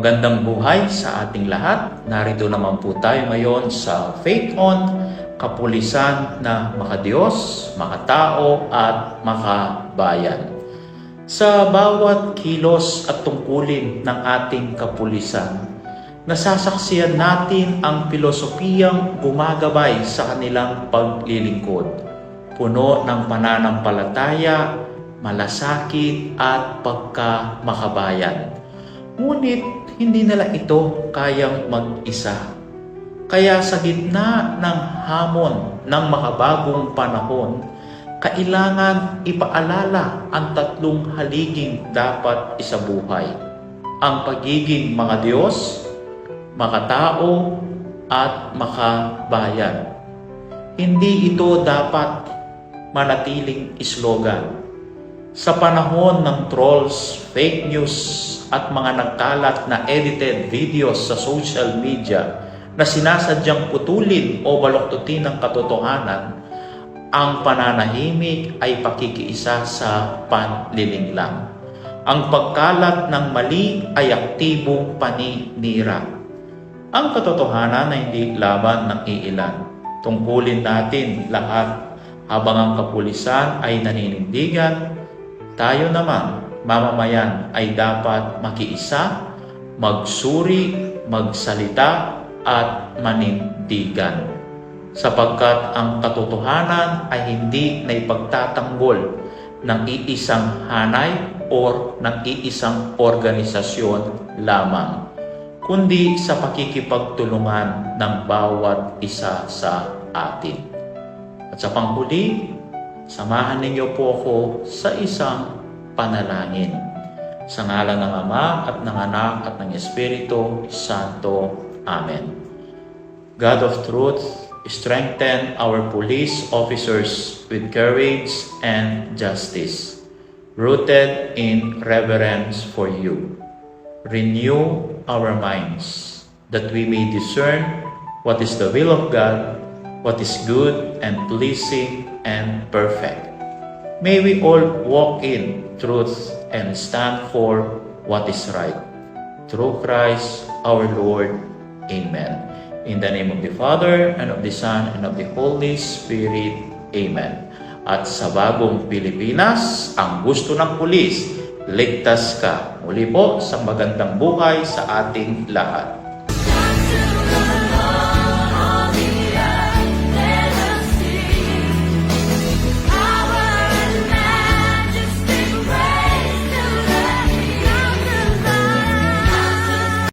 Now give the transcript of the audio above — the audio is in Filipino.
Magandang buhay sa ating lahat. Narito naman po tayo ngayon sa Faith On, kapulisan na makadiyos, makatao at makabayan. Sa bawat kilos at tungkulin ng ating kapulisan, nasasaksiyan natin ang filosofiyang gumagabay sa kanilang paglilingkod, puno ng pananampalataya, malasakit at pagkamakabayan. Ngunit hindi nila ito kayang mag-isa. Kaya sa gitna ng hamon ng makabagong panahon, kailangan ipaalala ang tatlong haliging dapat isabuhay: ang pagiging makadiyos, makatao, at makabayan. Hindi ito dapat manatiling slogan. Sa panahon ng trolls, fake news, at mga nagkalat na edited videos sa social media na sinasadyang putulin o baluktutin ng katotohanan, ang pananahimik ay pakikiisa sa panlilinlang. Ang pagkalat ng mali ay aktibong paninira. Ang katotohanan ay hindi laban ng iilan. Tungkulin natin lahat habang ang kapulisan ay naninindigan. Tayo naman, mamamayan, ay dapat makiisa, magsuri, magsalita, at manindigan. Sapagkat ang katotohanan ay hindi na ipagtatanggol ng iisang hanay o ng iisang organisasyon lamang, kundi sa pakikipagtulungan ng bawat isa sa atin. At sa panghuli, samahan ninyo po ako sa isang panalangin. Sa ngalan ng Ama at ng Anak at ng Espiritu Santo. Amen. God of truth, strengthen our police officers with courage and justice, rooted in reverence for you. Renew our minds, that we may discern what is the will of God, what is good and pleasing and perfect. May we all walk in truth and stand for what is right. Through Christ our Lord. Amen. In the name of the Father, and of the Son, and of the Holy Spirit. Amen. At sa bagong Pilipinas, ang gusto ng pulis, ligtas ka. Muli po sa magandang buhay sa ating lahat.